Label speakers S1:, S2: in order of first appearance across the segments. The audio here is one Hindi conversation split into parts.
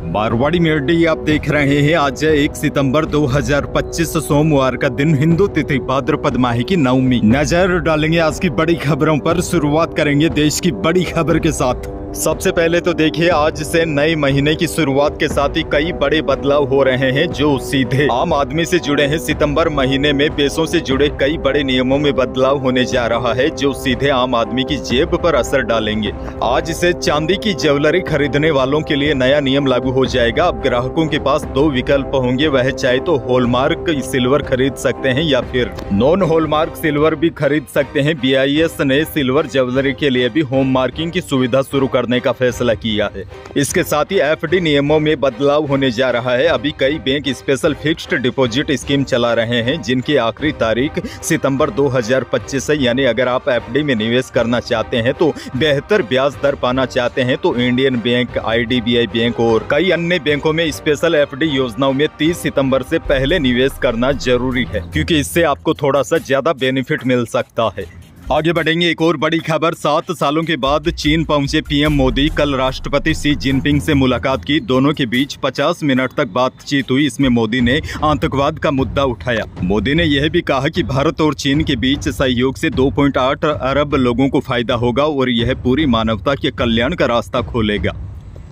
S1: मारवाड़ी मीडिया आप देख रहे हैं। आज है 1 सितंबर 2025 सोमवार का दिन, हिंदू तिथि भाद्रपद माह की नवमी। नजर डालेंगे आज की बड़ी खबरों पर। शुरुआत करेंगे देश की बड़ी खबर के साथ। सबसे पहले तो देखिए, आज से नए महीने की शुरुआत के साथ ही कई बड़े बदलाव हो रहे हैं जो सीधे आम आदमी से जुड़े हैं। सितंबर महीने में पैसों से जुड़े कई बड़े नियमों में बदलाव होने जा रहा है जो सीधे आम आदमी की जेब पर असर डालेंगे। आज से चांदी की ज्वेलरी खरीदने वालों के लिए नया नियम लागू हो जाएगा। अब ग्राहकों के पास दो विकल्प होंगे, वह चाहे तो हॉलमार्क सिल्वर खरीद सकते हैं या फिर नॉन हॉलमार्क सिल्वर भी खरीद सकते हैं। BIS ने सिल्वर ज्वेलरी के लिए भी होम मार्किंग की सुविधा शुरू करने का फैसला किया है। इसके साथ ही FD नियमों में बदलाव होने जा रहा है। अभी कई bank special fixed deposit scheme चला रहे हैं जिनकी आखिरी तारीख सितंबर 2025 है। यानी अगर आप FD में निवेश करना चाहते हैं तो बेहतर ब्याज दर पाना चाहते हैं तो इंडियन बैंक, IDBI बैंक और कई अन्य बैंकों में स्पेशल FD योजनाओं में 30 सितंबर से पहले निवेश करना जरूरी है, क्योंकि इससे आपको थोड़ा सा ज्यादा बेनिफिट मिल सकता है। आगे बढ़ेंगे, एक और बड़ी खबर। 7 सालों के बाद चीन पहुंचे PM मोदी। कल राष्ट्रपति शी जिनपिंग से मुलाकात की। दोनों के बीच 50 मिनट तक बातचीत हुई। इसमें मोदी ने आतंकवाद का मुद्दा उठाया। मोदी ने यह भी कहा कि भारत और चीन के बीच सहयोग से 2.8 अरब लोगों को फायदा होगा और यह पूरी मानवता के कल्याण का रास्ता खोलेगा।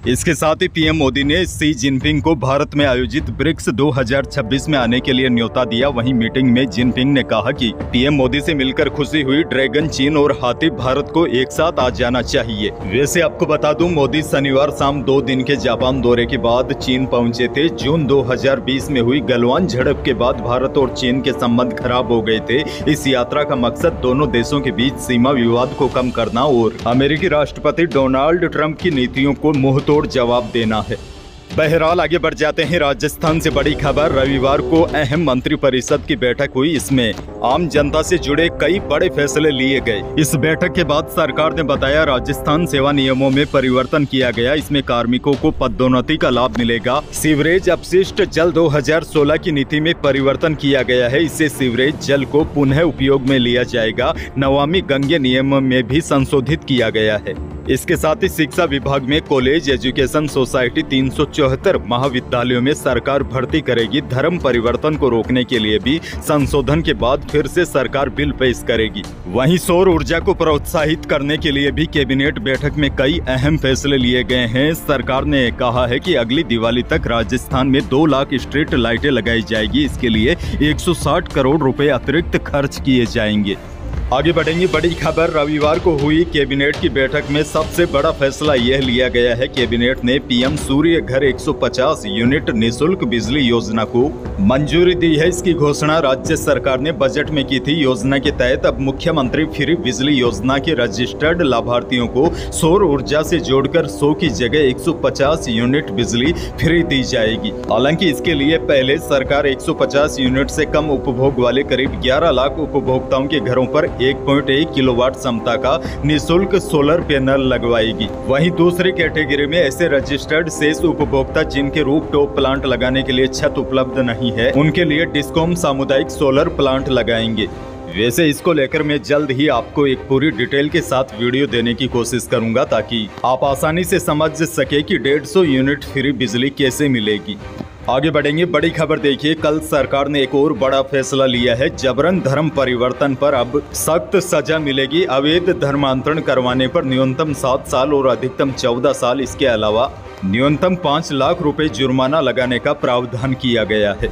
S1: इसके साथ ही PM मोदी ने शी जिनपिंग को भारत में आयोजित ब्रिक्स 2026 में आने के लिए न्योता दिया। वहीं मीटिंग में जिनपिंग ने कहा कि PM मोदी से मिलकर खुशी हुई। ड्रैगन चीन और हाथी भारत को एक साथ आ जाना चाहिए। वैसे आपको बता दूं, मोदी शनिवार शाम 2 दिन के जापान दौरे के बाद चीन पहुंचे थे। जून 2020 में हुई गलवान झड़प के बाद भारत और चीन के संबंध खराब हो गए थे। इस यात्रा का मकसद दोनों देशों के बीच सीमा विवाद को कम करना और अमेरिकी राष्ट्रपति डोनाल्ड ट्रंप की नीतियों को मुंहतोड़ जवाब देना है। बहरहाल आगे बढ़ जाते हैं। राजस्थान से बड़ी खबर। रविवार को अहम मंत्रिपरिषद की बैठक हुई। इसमें आम जनता से जुड़े कई बड़े फैसले लिए गए। इस बैठक के बाद सरकार ने बताया, राजस्थान सेवा नियमों में परिवर्तन किया गया। इसमें कार्मिकों को पदोन्नति का लाभ मिलेगा। सीवरेज अपशिष्ट जल 2016 की नीति में परिवर्तन किया गया है। इससे सीवरेज जल को पुनः उपयोग में लिया जाएगा। नमामि गंगे नियम में भी संशोधित किया गया है। इसके साथ ही शिक्षा विभाग में कॉलेज एजुकेशन सोसाइटी 374 महाविद्यालयों में सरकार भर्ती करेगी। धर्म परिवर्तन को रोकने के लिए भी संशोधन के बाद फिर से सरकार बिल पेश करेगी। वहीं सौर ऊर्जा को प्रोत्साहित करने के लिए भी कैबिनेट बैठक में कई अहम फैसले लिए गए हैं। सरकार ने कहा है कि अगली दिवाली तक राजस्थान में 2 लाख स्ट्रीट लाइटें लगाई जाएगी। इसके लिए 160 करोड़ रुपए अतिरिक्त खर्च किए जाएंगे। आगे बढ़ेंगे, बड़ी खबर। रविवार को हुई कैबिनेट की बैठक में सबसे बड़ा फैसला यह लिया गया है। कैबिनेट ने PM सूर्य घर 150 यूनिट निःशुल्क बिजली योजना को मंजूरी दी है। इसकी घोषणा राज्य सरकार ने बजट में की थी। योजना के तहत अब मुख्यमंत्री फ्री बिजली योजना के रजिस्टर्ड लाभार्थियों को सौर ऊर्जा से जोड़कर 100 की जगह 150 यूनिट बिजली फ्री दी जाएगी। हालांकि इसके लिए पहले सरकार 150 यूनिट से कम उपभोग वाले करीब 11 लाख उपभोक्ताओं के घरों पर 1.1 किलोवाट क्षमता का निःशुल्क सोलर पैनल लगवाएगी। वहीं दूसरी कैटेगरी में ऐसे रजिस्टर्ड शेष उपभोक्ता जिनके रूफटॉप प्लांट लगाने के लिए छत उपलब्ध नहीं है, उनके लिए डिस्कॉम सामुदायिक सोलर प्लांट लगाएंगे। वैसे इसको लेकर मैं जल्द ही आपको एक पूरी डिटेल के साथ वीडियो देने की कोशिश करूंगा ताकि आप आसानी से समझ सके कि 150 यूनिट फ्री बिजली कैसे मिलेगी। आगे बढ़ेंगे, बड़ी खबर देखिए। कल सरकार ने एक और बड़ा फैसला लिया है। जबरन धर्म परिवर्तन पर अब सख्त सजा मिलेगी। अवैध धर्मांतरण करवाने पर न्यूनतम 7 साल और अधिकतम 14 साल, इसके अलावा न्यूनतम 5 लाख रुपए जुर्माना लगाने का प्रावधान किया गया है।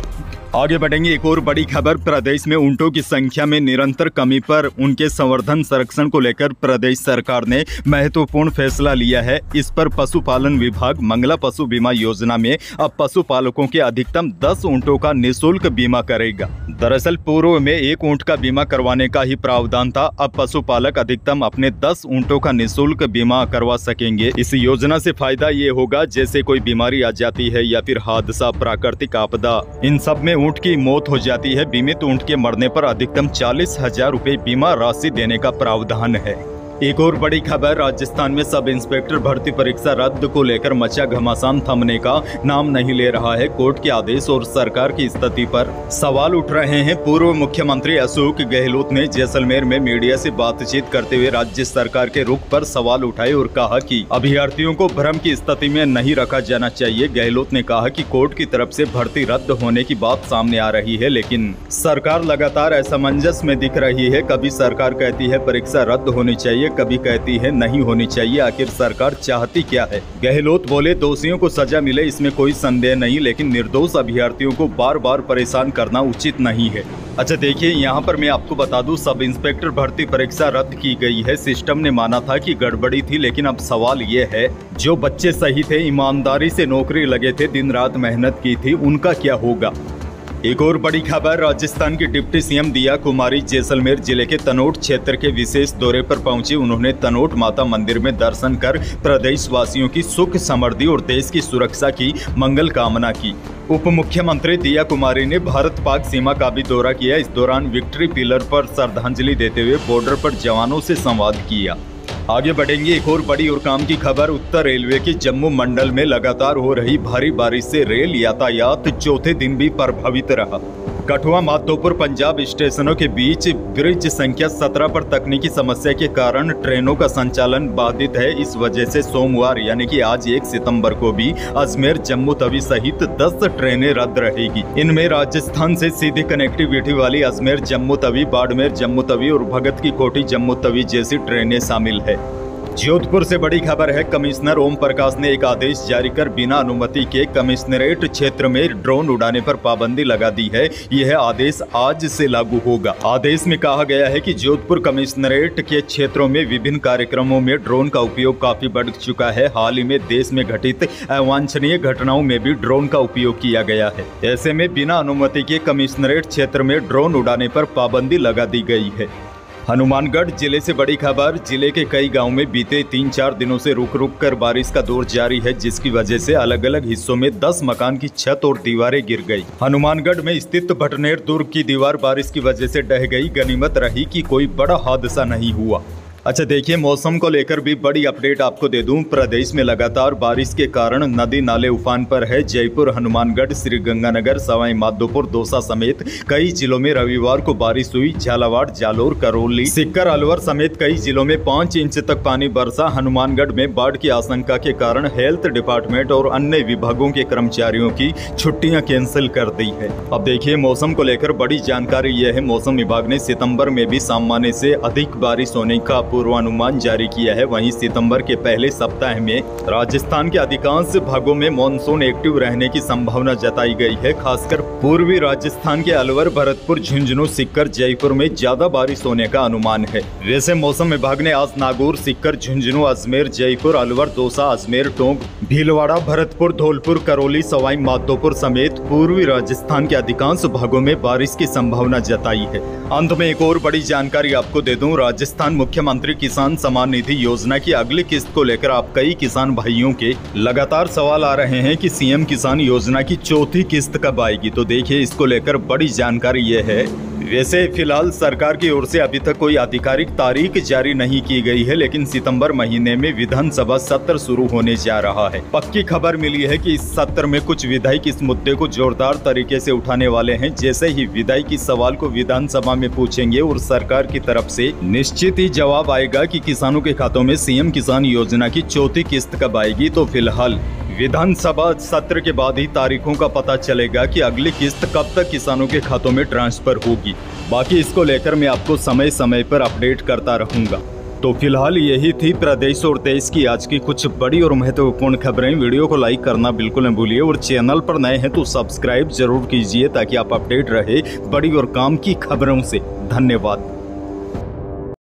S1: आगे बढ़ेंगे, एक और बड़ी खबर। प्रदेश में ऊंटों की संख्या में निरंतर कमी पर उनके संवर्धन संरक्षण को लेकर प्रदेश सरकार ने महत्वपूर्ण फैसला लिया है। इस पर पशुपालन विभाग मंगला पशु बीमा योजना में अब पशुपालकों के अधिकतम 10 ऊंटों का निःशुल्क बीमा करेगा। दरअसल पूर्व में 1 ऊंट का बीमा करवाने का ही प्रावधान था। अब पशुपालक अधिकतम अपने 10 ऊंटों का निःशुल्क बीमा करवा सकेंगे। इस योजना से फायदा ये होगा, जैसे कोई बीमारी आ जाती है या फिर हादसा, प्राकृतिक आपदा, इन सब में ऊंट की मौत हो जाती है। बीमित ऊंट के मरने पर अधिकतम 40,000 रुपए बीमा राशि देने का प्रावधान है। एक और बड़ी खबर, राजस्थान में सब इंस्पेक्टर भर्ती परीक्षा रद्द को लेकर मचा घमासान थमने का नाम नहीं ले रहा है। कोर्ट के आदेश और सरकार की स्थिति पर सवाल उठ रहे हैं। पूर्व मुख्यमंत्री अशोक गहलोत ने जैसलमेर में मीडिया से बातचीत करते हुए राज्य सरकार के रुख पर सवाल उठाए और कहा कि अभ्यर्थियों को भ्रम की स्थिति में नहीं रखा जाना चाहिए। गहलोत ने कहा कि कोर्ट की तरफ से भर्ती रद्द होने की बात सामने आ रही है, लेकिन सरकार लगातार असमंजस में दिख रही है। कभी सरकार कहती है परीक्षा रद्द होनी चाहिए, कभी कहती है नहीं होनी चाहिए। आखिर सरकार चाहती क्या है? गहलोत बोले, दोषियों को सजा मिले इसमें कोई संदेह नहीं, लेकिन निर्दोष अभ्यर्थियों को बार बार परेशान करना उचित नहीं है। अच्छा देखिए, यहाँ पर मैं आपको बता दूं, सब इंस्पेक्टर भर्ती परीक्षा रद्द की गई है। सिस्टम ने माना था कि गड़बड़ी थी, लेकिन अब सवाल ये है, जो बच्चे सही थे, ईमानदारी से नौकरी लगे थे, दिन रात मेहनत की थी, उनका क्या होगा? एक और बड़ी खबर, राजस्थान की डिप्टी सीएम दिया कुमारी जैसलमेर जिले के तनोट क्षेत्र के विशेष दौरे पर पहुंची। उन्होंने तनोट माता मंदिर में दर्शन कर प्रदेशवासियों की सुख समृद्धि और देश की सुरक्षा की मंगल कामना की। उप मुख्यमंत्री दिया कुमारी ने भारत पाक सीमा का भी दौरा किया। इस दौरान विक्ट्री पिलर पर श्रद्धांजलि देते हुए बॉर्डर पर जवानों से संवाद किया। आगे बढ़ेंगे, एक और बड़ी और काम की खबर, उत्तर रेलवे के जम्मू मंडल में लगातार हो रही भारी बारिश से रेल यातायात चौथे दिन भी प्रभावित रहा। कठुआ माधोपुर पंजाब स्टेशनों के बीच ब्रिज संख्या 17 पर तकनीकी समस्या के कारण ट्रेनों का संचालन बाधित है। इस वजह से सोमवार यानी कि आज 1 सितंबर को भी अजमेर जम्मू तवी सहित 10 ट्रेनें रद्द रहेगी। इनमें राजस्थान से सीधी कनेक्टिविटी वाली अजमेर जम्मू तवी, बाड़मेर जम्मू तवी और भगत की कोठी जम्मू तवी जैसी ट्रेनें शामिल है। जोधपुर से बड़ी खबर है, कमिश्नर ओम प्रकाश ने एक आदेश जारी कर बिना अनुमति के कमिश्नरेट क्षेत्र में ड्रोन उड़ाने पर पाबंदी लगा दी है। यह आदेश आज से लागू होगा। आदेश में कहा गया है कि जोधपुर कमिश्नरेट के क्षेत्रों में विभिन्न कार्यक्रमों में ड्रोन का उपयोग काफी बढ़ चुका है। हाल ही में देश में घटित अवांछनीय घटनाओं में भी ड्रोन का उपयोग किया गया है। ऐसे में बिना अनुमति के कमिश्नरेट क्षेत्र में ड्रोन उड़ाने पर पाबंदी लगा दी गई है। हनुमानगढ़ जिले से बड़ी खबर, जिले के कई गांवों में बीते 3-4 दिनों से रुक रुक कर बारिश का दौर जारी है, जिसकी वजह से अलग अलग हिस्सों में 10 मकान की छत और दीवारें गिर गई। हनुमानगढ़ में स्थित भटनेर दुर्ग की दीवार बारिश की वजह से ढह गई। गनीमत रही कि कोई बड़ा हादसा नहीं हुआ। अच्छा देखिए, मौसम को लेकर भी बड़ी अपडेट आपको दे दूं। प्रदेश में लगातार बारिश के कारण नदी नाले उफान पर है। जयपुर, हनुमानगढ़, श्रीगंगानगर, सवाई माधोपुर, दौसा समेत कई जिलों में रविवार को बारिश हुई। झालावाड़, जालोर, करौली, सीकर, अलवर समेत कई जिलों में 5 इंच तक पानी बरसा। हनुमानगढ़ में बाढ़ की आशंका के कारण हेल्थ डिपार्टमेंट और अन्य विभागों के कर्मचारियों की छुट्टियां कैंसिल कर दी है। अब देखिए, मौसम को लेकर बड़ी जानकारी यह है, मौसम विभाग ने सितंबर में भी सामान्य से अधिक बारिश होने का पूर्वानुमान जारी किया है। वहीं सितंबर के पहले सप्ताह में राजस्थान के अधिकांश भागों में मॉनसून एक्टिव रहने की संभावना जताई गई है। खासकर पूर्वी राजस्थान के अलवर, भरतपुर, झुंझुनू, सीकर, जयपुर में ज्यादा बारिश होने का अनुमान है। वैसे मौसम विभाग ने आज नागौर, सीकर, झुंझुनू, अजमेर, जयपुर, अलवर, दौसा, अजमेर, टोंक, भीलवाड़ा, भरतपुर, धौलपुर, करौली, सवाई माधोपुर समेत पूर्वी राजस्थान के अधिकांश भागों में बारिश की संभावना जताई है। अंत में एक और बड़ी जानकारी आपको दे दूं, राजस्थान मुख्यमंत्री किसान सम्मान निधि योजना की अगली किस्त को लेकर आप कई किसान भाइयों के लगातार सवाल आ रहे हैं कि सीएम किसान योजना की चौथी किस्त कब आएगी। तो देखिए, इसको लेकर बड़ी जानकारी ये है, वैसे फिलहाल सरकार की ओर से अभी तक कोई आधिकारिक तारीख जारी नहीं की गई है, लेकिन सितंबर महीने में विधानसभा सत्र शुरू होने जा रहा है। पक्की खबर मिली है कि इस सत्र में कुछ विधायक इस मुद्दे को जोरदार तरीके से उठाने वाले हैं। जैसे ही विधायक इस सवाल को विधानसभा में पूछेंगे और सरकार की तरफ से निश्चित ही जवाब आएगा कि किसानों के खातों में सीएम किसान योजना की चौथी किस्त कब आएगी। तो फिलहाल विधानसभा सत्र के बाद ही तारीखों का पता चलेगा कि अगली किस्त कब तक किसानों के खातों में ट्रांसफर होगी। बाकी इसको लेकर मैं आपको समय समय पर अपडेट करता रहूंगा। तो फिलहाल यही थी प्रदेश और देश की आज की कुछ बड़ी और महत्वपूर्ण खबरें। वीडियो को लाइक करना बिल्कुल न भूलिए और चैनल पर नए हैं तो सब्सक्राइब जरूर कीजिए ताकि आप अपडेट रहे बड़ी और काम की खबरों से। धन्यवाद।